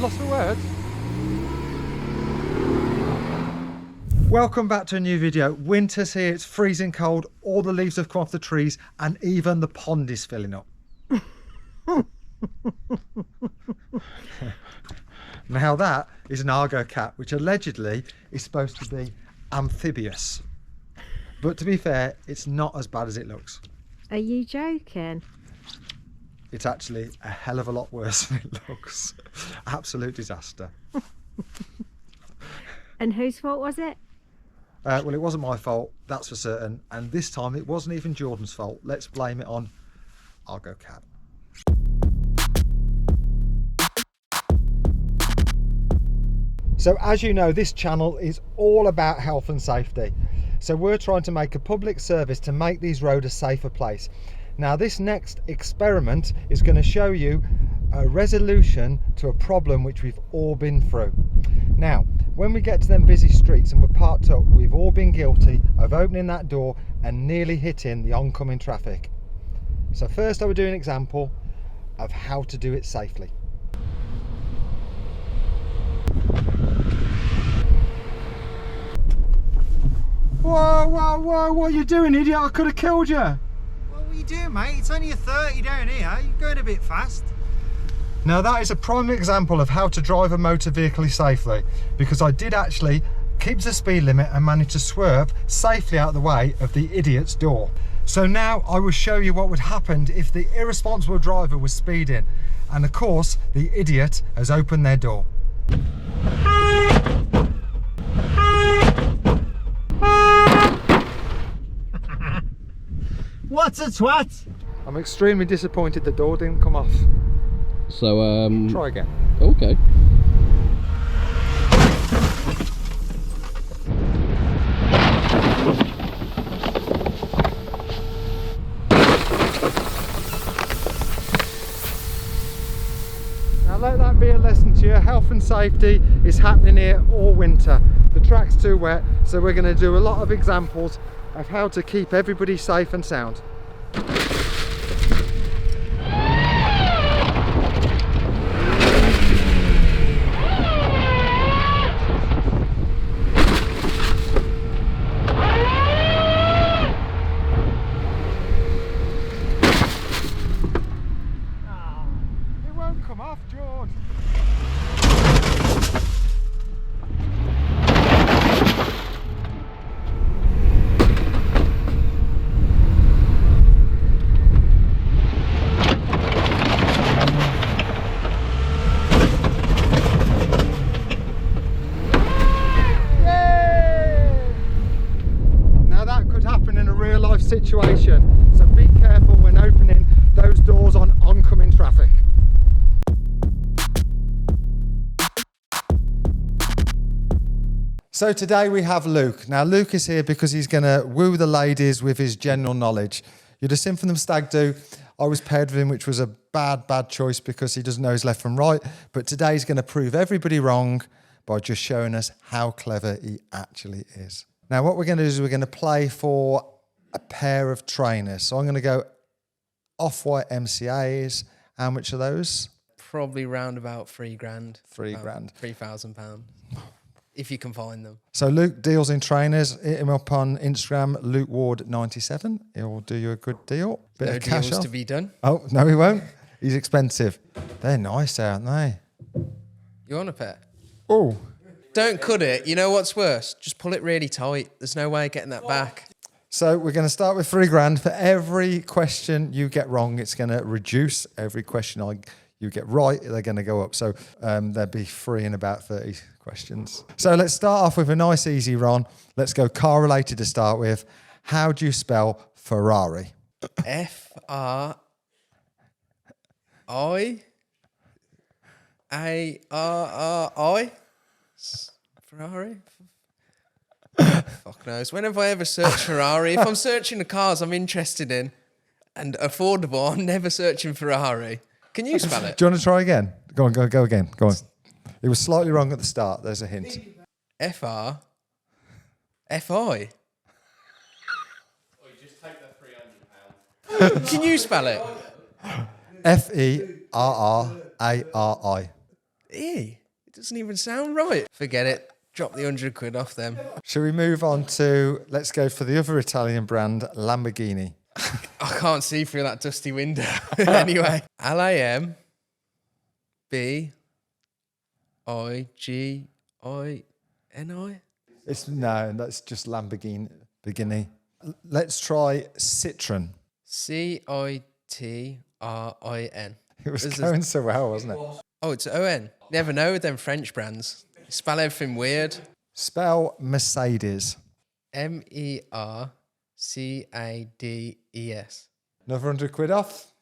lost for words. Welcome back to a new video. Winter's here, it's freezing cold, all the leaves have come off the trees and even the pond is filling up. Now that is an Argo cat, which allegedly is supposed to be amphibious. But to be fair, it's not as bad as it looks. Are you joking? It's actually a hell of a lot worse than it looks. Absolute disaster. And whose fault was it? Well, it wasn't my fault, that's for certain. And this time it wasn't even Jordan's fault. Let's blame it on Argo cat. So as you know, this channel is all about health and safety. So we're trying to make a public service to make these roads a safer place. Now this next experiment is going to show you a resolution to a problem which we've all been through. Now, when we get to them busy streets and we're parked up, we've all been guilty of opening that door and nearly hitting the oncoming traffic. So first I will do an example of how to do it safely. Whoa, whoa, whoa, what are you doing, idiot? I could have killed you. What are you doing, mate? It's only a 30 down here. You're going a bit fast. Now that is a prime example of how to drive a motor vehicle safely, because I did actually keep the speed limit and managed to swerve safely out of the way of the idiot's door. So now I will show you what would happen if the irresponsible driver was speeding, and of course the idiot has opened their door. What a twat! I'm extremely disappointed the door didn't come off. So, Try again. Okay. Now let that be a lesson to you. Health and safety is happening here all winter. The track's too wet, so we're going to do a lot of examples of how to keep everybody safe and sound. It won't come off, George. Situation, so be careful when opening those doors on oncoming traffic. So today we have Luke. Now Luke is here because he's going to woo the ladies with his general knowledge. You'd have seen from the stag do, I was paired with him, which was a bad choice because he doesn't know his left from right, but today he's going to prove everybody wrong by just showing us how clever he actually is. Now what we're going to do is we're going to play for a pair of trainers. So I'm going to go off-white MCAs. How much are those? Probably round about $3,000. £3,000. £3,000. If you can find them. So Luke deals in trainers. Hit him up on Instagram, Luke Ward 97. He'll do you a good deal. Bit No of cash deals off. to be done. Oh, no he won't. He's expensive. They're nice, aren't they? You want a pair? Oh. Don't cut it. You know what's worse? Just pull it really tight. There's no way of getting that back. So we're going to start with £3,000. For every question you get wrong, it's going to reduce. Every question you get right, they're going to go up. So they'll be free in about 30 questions. So let's start off with a nice easy Ron. Let's go car related to start with. How do you spell Ferrari? F-R-I-A-R-R-I? Ferrari? Fuck knows. When have I ever searched Ferrari? If I'm searching the cars I'm interested in and affordable, I'm never searching Ferrari. Can you spell it? Do you want to try again? Go on, go again. Go on. It was slightly wrong at the start. There's a hint. F-R? F-I? Or you just take that £300. Can you spell it? Ferrari. It doesn't even sound right. Forget it. Drop the 100 quid off them. Shall we move on to, let's go for the other Italian brand, Lamborghini. I can't see through that dusty window. Anyway, Lamborghini. That's just Lamborghini. Let's try Citron. Citrin. It was going so well, wasn't it? Oh, it's ON. Never know with them French brands. Spell everything weird. Spell Mercedes. Mercades. Another 100 quid off.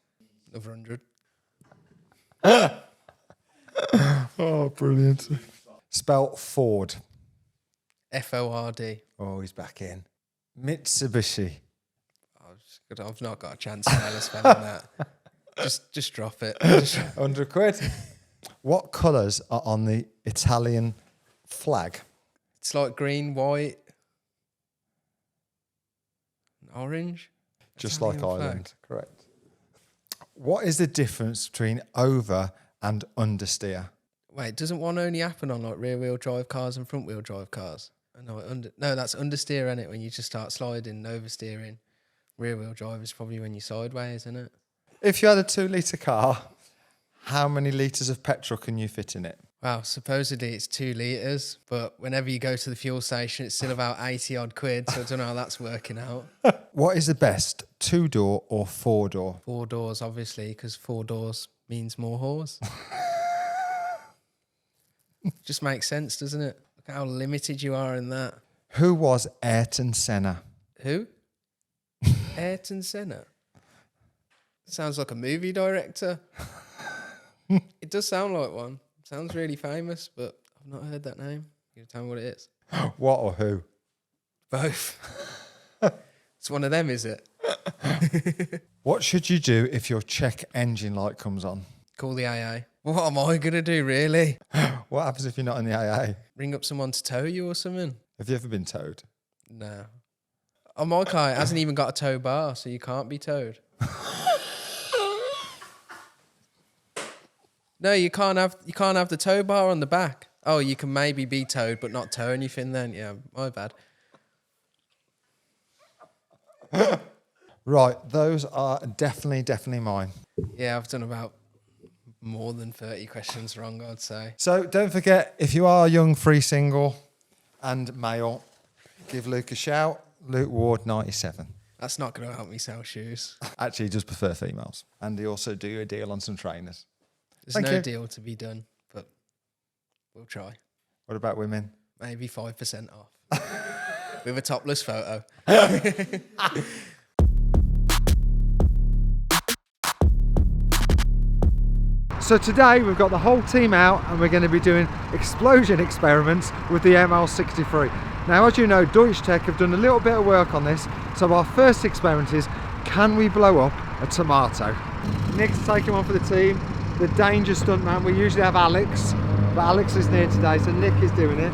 Another 100. Oh, brilliant. Spell Ford. Ford. Oh, he's back in. Mitsubishi. I've not got a chance of spelling that. Just drop it. 100 quid. What colours are on the Italian flag? It's like green, white, orange. Just Italian like flag. Ireland. Correct. What is the difference between over and understeer? Wait, doesn't one only happen on like rear-wheel drive cars and front-wheel drive cars? No, that's understeer, isn't it? When you just start sliding, oversteering. Rear-wheel drive is probably when you're sideways, isn't it? If you had a 2 litre car, how many litres of petrol can you fit in it? Wow, supposedly it's 2 litres, but whenever you go to the fuel station, it's still about 80 odd quid, so I don't know how that's working out. What is the best, 2-door or 4-door? 4 doors, obviously, because 4 doors means more horse. Just makes sense, doesn't it? Look how limited you are in that. Who was Ayrton Senna? Who? Ayrton Senna. Sounds like a movie director. It does sound like one. Sounds really famous, but I've not heard that name. You tell me what it is. What or who? Both. It's one of them, is it? What should you do if your check engine light comes on? Call the AA. What am I going to do, really? What happens if you're not in the AA? Ring up someone to tow you or something? Have you ever been towed? No. On my car, it hasn't even got a tow bar, so you can't be towed. No, you can't have the tow bar on the back. Oh, you can maybe be towed, but not tow anything then. Yeah, my bad. Right, those are definitely mine. Yeah, I've done about more than 30 questions wrong, I'd say. So don't forget, if you are young, free, single and male, give Luke a shout. Luke Ward 97. That's not going to help me sell shoes. Actually, he does prefer females. And he also do a deal on some trainers. There's Thank no you. deal to be done, but we'll try. What about women? Maybe 5% off. With a topless photo. So today we've got the whole team out and we're going to be doing explosion experiments with the ML63. Now, as you know, Deutsche Tech have done a little bit of work on this. So our first experiment is, can we blow up a tomato? Nick's taking one for the team. The danger stuntman, we usually have Alex, but Alex isn't here today, so Nick is doing it.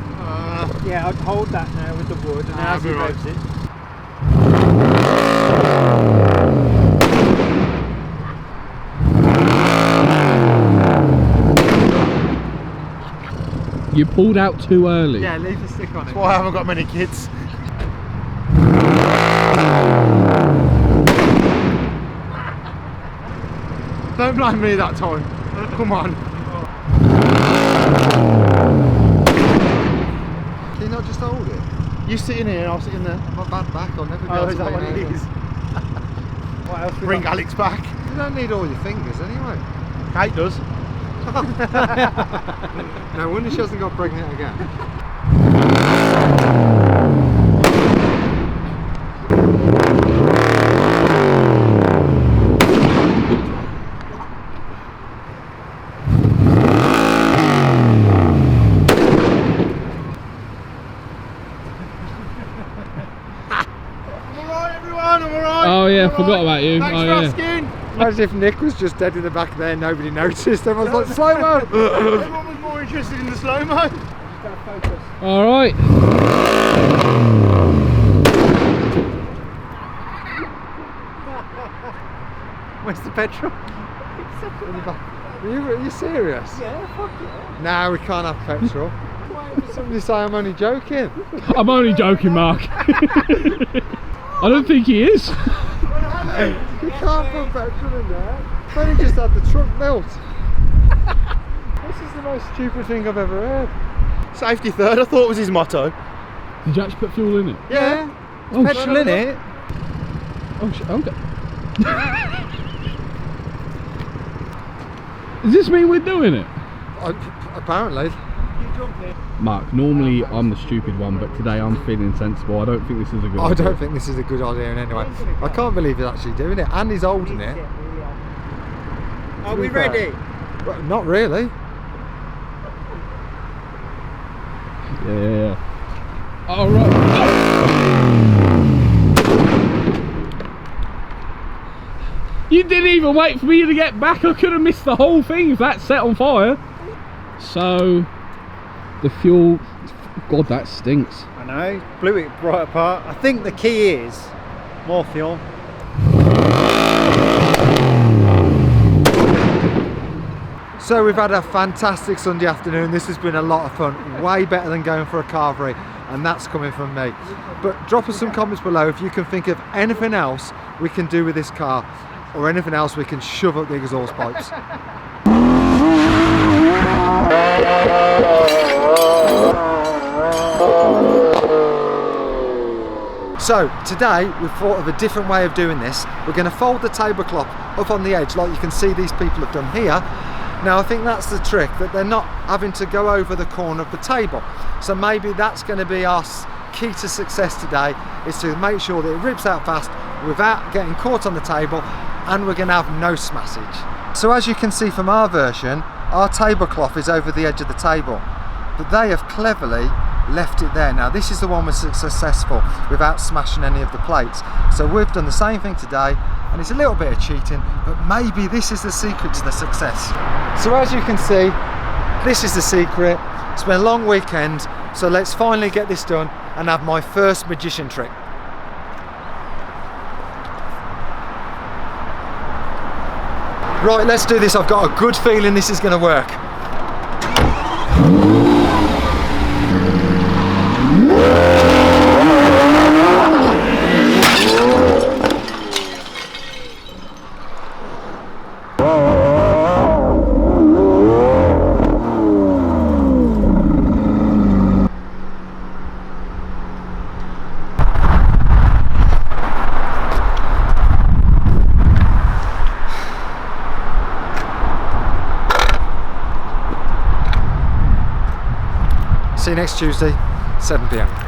Yeah, I'd hold that now with the wood and as he revs it. You pulled out too early. Yeah, leave the stick on it. That's why I haven't got many kids. Don't blame me that time. Come on. Can you not just hold it? You sit in here and I'll sit in there. I'm a bad back, I'll never be Oh, able is to that what lean it over. is? What else? Bring Alex back. You don't need all your fingers anyway. Kate does. No wonder she hasn't got pregnant again. Oh yeah, forgot about you. Thanks Oh for yeah. asking. As if Nick was just dead in the back there, nobody noticed. Everyone's like, slow-mo! Everyone was more interested in the slow-mo. All right. Where's the petrol? In the back. Are you serious? Yeah, fuck it. Nah, we can't have petrol. Why would somebody say I'm only joking? I'm only joking, Mark. I don't think he is. You can't put petrol in there. I've only just had the truck built. This is the most stupid thing I've ever heard. Safety third, I thought was his motto. Did you actually put fuel in it? Yeah. Oh, Petrol in it. Oh shit, okay. Does this mean we're doing it? Apparently. Mark, normally I'm the stupid one, but today I'm feeling sensible. I don't think this is a good I idea. don't think this is a good idea in any way. I can't believe he's actually doing it, and he's holding it. Are we ready? Well, not really. Yeah. Alright. You didn't even wait for me to get back. I could have missed the whole thing if that set on fire. So, the fuel, God, that stinks. I know, blew it right apart. I think the key is more fuel. So we've had a fantastic Sunday afternoon. This has been a lot of fun, way better than going for a carvery, and that's coming from me. But drop us some comments below if you can think of anything else we can do with this car, or anything else we can shove up the exhaust pipes. So today we've thought of a different way of doing this. We're going to fold the tablecloth up on the edge like you can see these people have done here. Now I think that's the trick, that they're not having to go over the corner of the table. So maybe that's going to be our key to success today, is to make sure that it rips out fast without getting caught on the table, and we're going to have no smassage. So as you can see from our version, our tablecloth is over the edge of the table, but they have cleverly left it there. Now this is the one was successful without smashing any of the plates. So we've done the same thing today, and it's a little bit of cheating, but maybe this is the secret to the success. So as you can see, this is the secret. It's been a long weekend, so let's finally get this done and have my first magician trick. Right, let's do this. I've got a good feeling this is going to work. See you next Tuesday, 7 PM.